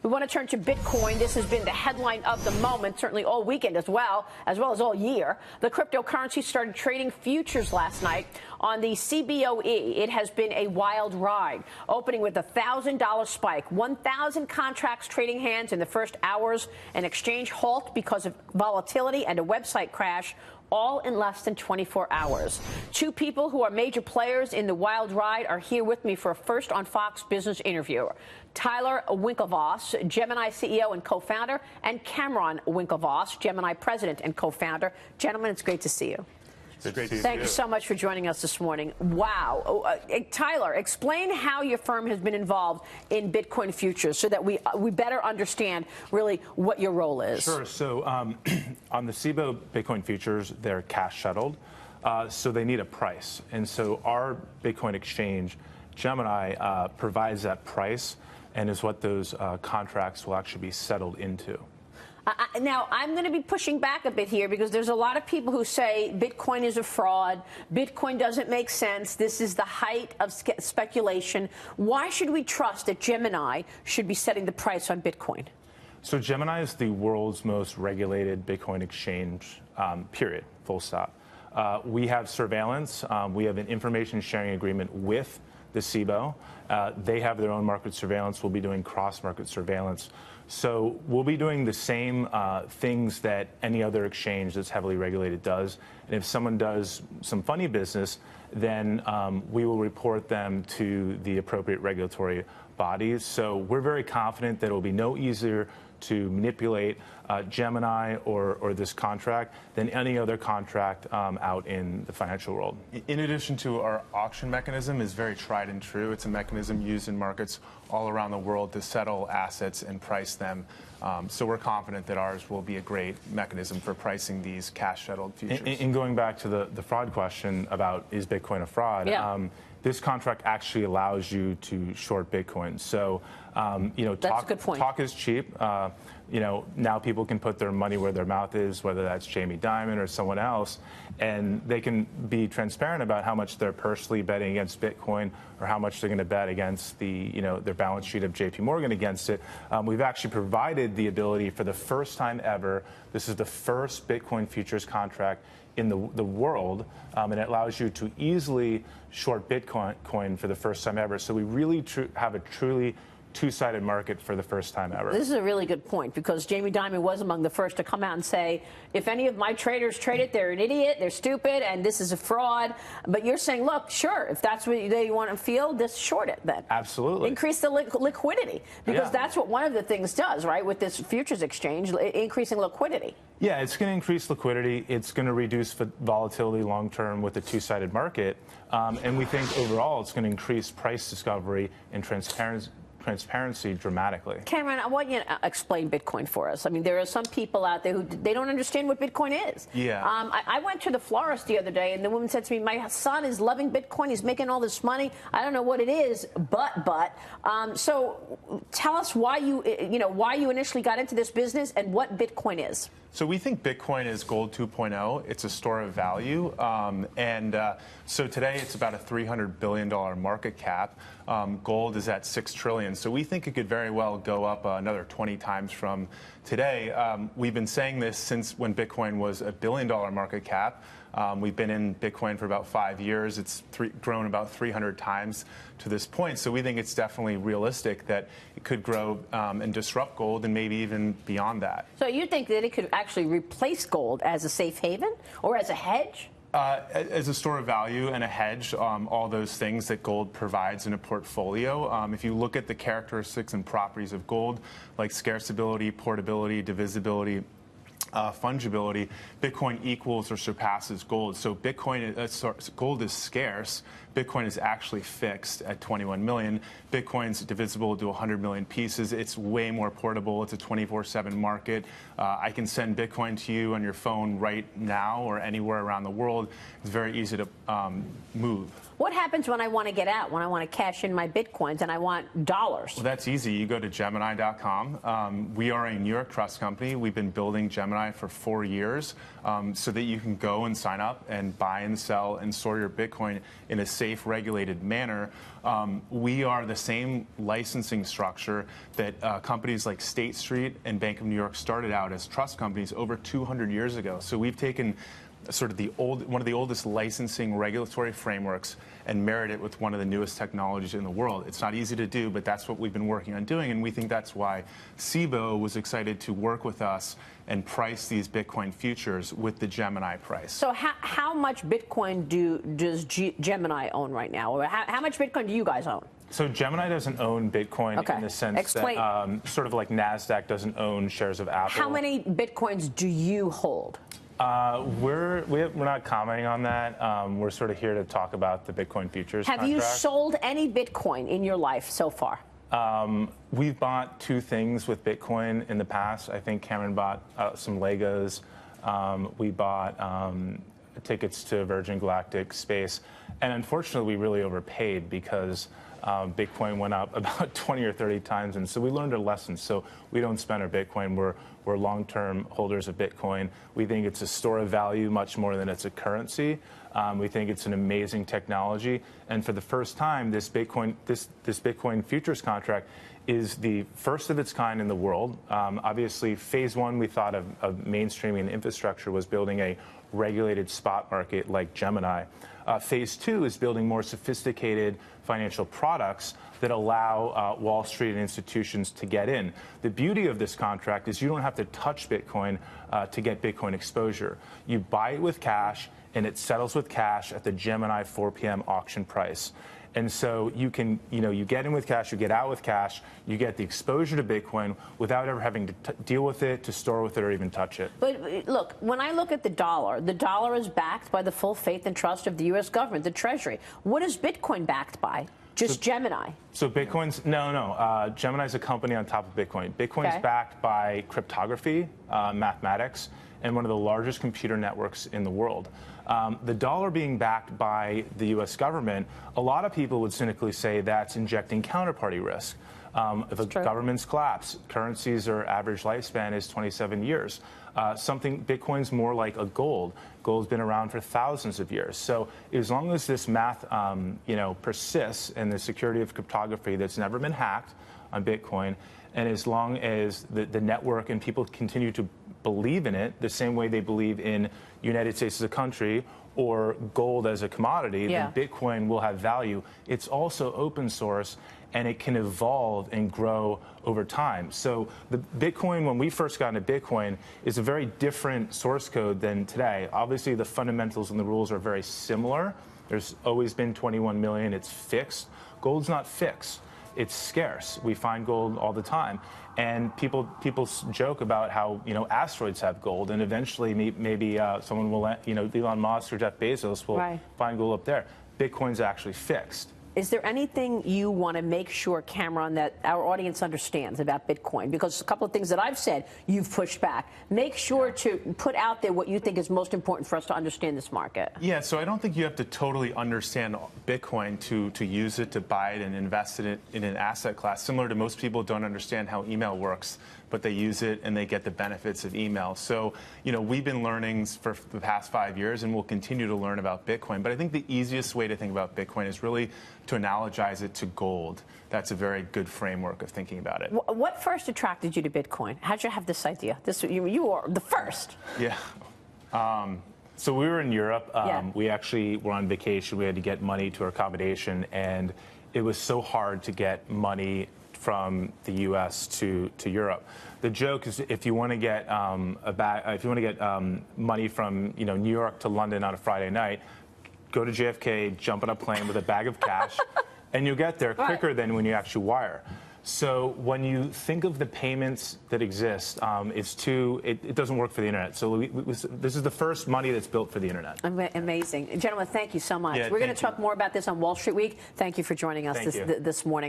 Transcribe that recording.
We want to turn to Bitcoin. This has been the headline of the moment, certainly all weekend as well as all year. The cryptocurrency started trading futures last night on the CBOE. It has been a wild ride, opening with a $1,000 spike, 1,000 contracts trading hands in the first hours, an exchange halt because of volatility and a website crash, all in less than 24 hours. Two people who are major players in the wild ride are here with me for a First on Fox Business interview. Tyler Winklevoss, Gemini CEO and co-founder, and Cameron Winklevoss, Gemini president and co-founder. Gentlemen, it's great to see you. It's great to see you. Thank you so much for joining us this morning. Wow. Tyler, explain how your firm has been involved in Bitcoin futures so that we better understand really what your role is. Sure. So on the CBOE Bitcoin futures, they're cash settled, so they need a price. And so our Bitcoin exchange, Gemini, provides that price and is what those contracts will actually be settled into. Now, I'm going to be pushing back a bit here because there's a lot of people who say Bitcoin is a fraud. Bitcoin doesn't make sense. This is the height of speculation. Why should we trust that Gemini should be setting the price on Bitcoin? So Gemini is the world's most regulated Bitcoin exchange, period, full stop. We have surveillance. We have an information sharing agreement with the CBOE. They have their own market surveillance. We'll be doing cross-market surveillance. So we'll be doing the same things that any other exchange that's heavily regulated does. And if someone does some funny business, then we will report them to the appropriate regulatory bodies. So we're very confident that it will be no easier to manipulate Gemini or this contract than any other contract out in the financial world. In addition to our auction mechanism is very tried and true. It's a mechanism used in markets all around the world to settle assets and price them. So we're confident that ours will be a great mechanism for pricing these cash settled futures. And going back to the fraud question about is Bitcoin a fraud? Yeah. This contract actually allows you to short Bitcoin. So, that's a good point. Talk is cheap. Now people can put their money where their mouth is, whether that's Jamie Dimon or someone else, and they can be transparent about how much they're personally betting against Bitcoin or how much they're going to bet against their balance sheet of JP Morgan against it. We've actually provided the ability for the first time ever. This is the first Bitcoin futures contract in the world, and it allows you to easily short Bitcoin for the first time ever. So we really have a truly two-sided market for the first time ever. This is a really good point because Jamie Dimon was among the first to come out and say, if any of my traders trade it, they're an idiot, they're stupid, and this is a fraud. But you're saying, look, sure, if that's what they want to feel, just short it then. Absolutely. Increase the liquidity because that's what one of the things does, right, with this futures exchange, increasing liquidity. Yeah, it's going to increase liquidity. It's going to reduce volatility long-term with a two-sided market. And we think overall it's going to increase price discovery and transparency dramatically. Cameron, I want you to explain Bitcoin for us. I mean, there are some people out there who they don't understand what Bitcoin is. Yeah. I went to the florist the other day, and the woman said to me, "My son is loving Bitcoin. He's making all this money. I don't know what it is, but." So, tell us why you initially got into this business and what Bitcoin is. So we think Bitcoin is gold 2.0. It's a store of value. So today it's about a $300 billion market cap. Gold is at $6 trillion. So we think it could very well go up another 20 times from today. We've been saying this since when Bitcoin was a $1 billion market cap. We've been in Bitcoin for about 5 years. It's grown about 300 times to this point. So we think it's definitely realistic that it could grow and disrupt gold and maybe even beyond that. So you think that it could actually replace gold as a safe haven or as a hedge? As a store of value and a hedge, all those things that gold provides in a portfolio. If you look at the characteristics and properties of gold, like scarceability, portability, divisibility, fungibility, Bitcoin equals or surpasses gold. So gold is scarce. Bitcoin is actually fixed at 21 million. Bitcoin's divisible to 100 million pieces. It's way more portable. It's a 24/7 market. I can send Bitcoin to you on your phone right now or anywhere around the world. It's very easy to move. What happens when I want to get out, when I want to cash in my Bitcoins and I want dollars? Well, that's easy. You go to Gemini.com. We are a New York trust company. We've been building Gemini for 4 years so that you can go and sign up and buy and sell and store your Bitcoin in a safe safe, regulated manner. We are the same licensing structure that companies like State Street and Bank of New York started out as trust companies over 200 years ago. So we've taken sort of one of the oldest licensing regulatory frameworks and married it with one of the newest technologies in the world. It's not easy to do, but that's what we've been working on doing, and we think that's why Cboe was excited to work with us and price these Bitcoin futures with the Gemini price. So how much Bitcoin does Gemini own right now? Or how much Bitcoin do you guys own? So Gemini doesn't own Bitcoin in the sense that sort of like NASDAQ doesn't own shares of Apple. How many Bitcoins do you hold? We're not commenting on that. We're sort of here to talk about the Bitcoin futures contract. Have you sold any Bitcoin in your life so far? We've bought 2 things with Bitcoin in the past. I think Cameron bought some Legos. We bought tickets to Virgin Galactic Space. And unfortunately, we really overpaid because Bitcoin went up about 20 or 30 times. And so we learned a lesson. So we don't spend our Bitcoin. We're long-term holders of Bitcoin. We think it's a store of value much more than it's a currency. We think it's an amazing technology. And for the first time, this Bitcoin futures contract is the first of its kind in the world. Obviously, phase 1, we thought of mainstreaming infrastructure was building a regulated spot market like Gemini. Phase 2 is building more sophisticated financial products that allow Wall Street and institutions to get in. The beauty of this contract is you don't have to touch Bitcoin to get Bitcoin exposure. You buy it with cash, and it settles with cash at the Gemini 4 p.m. auction price. And so you can, you get in with cash, you get out with cash, you get the exposure to Bitcoin without ever having to deal with it, to store with it, or even touch it. But look, when I look at the dollar is backed by the full faith and trust of the U.S. government, the Treasury. What is Bitcoin backed by? Just Gemini? So Bitcoin's, no. Gemini's a company on top of Bitcoin. Bitcoin's backed by cryptography, mathematics, and one of the largest computer networks in the world. The dollar being backed by the U.S. government, a lot of people would cynically say that's injecting counterparty risk. If a government's collapse, currencies, or average lifespan is 27 years. Bitcoin's more like a gold. Gold's been around for thousands of years. So as long as this math, persists and the security of cryptography that's never been hacked on Bitcoin, and as long as the network and people continue to believe in it the same way they believe in United States as a country or gold as a commodity, then Bitcoin will have value. It's also open source, and it can evolve and grow over time. So the Bitcoin, when we first got into Bitcoin, is a very different source code than today. Obviously, the fundamentals and the rules are very similar. There's always been 21 million. It's fixed. Gold's not fixed. It's scarce. We find gold all the time. And people joke about how, asteroids have gold, and eventually maybe someone will, Elon Musk or Jeff Bezos will find gold up there. Bitcoin's actually fixed. Is there anything you want to make sure, Cameron, that our audience understands about Bitcoin? Because a couple of things that I've said, you've pushed back. Make sure to put out there what you think is most important for us to understand this market. Yeah, so I don't think you have to totally understand Bitcoin to use it, to buy it, and invest in it in an asset class. Similar to most people don't understand how email works, but they use it and they get the benefits of email. So, we've been learning for the past 5 years, and we'll continue to learn about Bitcoin. But I think the easiest way to think about Bitcoin is really to analogize it to gold. That's a very good framework of thinking about it. What first attracted you to Bitcoin? How'd you have this idea? You are the first. Yeah. So we were in Europe. We actually were on vacation. We had to get money to our accommodation, and it was so hard to get money from the U.S. to Europe. The joke is, if you want to get money from New York to London on a Friday night, go to JFK, jump on a plane with a bag of cash, and you'll get there quicker than when you actually wire. So when you think of the payments that exist, it doesn't work for the internet. So this is the first money that's built for the internet. Amazing. Gentlemen, thank you so much. We're going to talk more about this on Wall Street Week. Thank you for joining us this morning.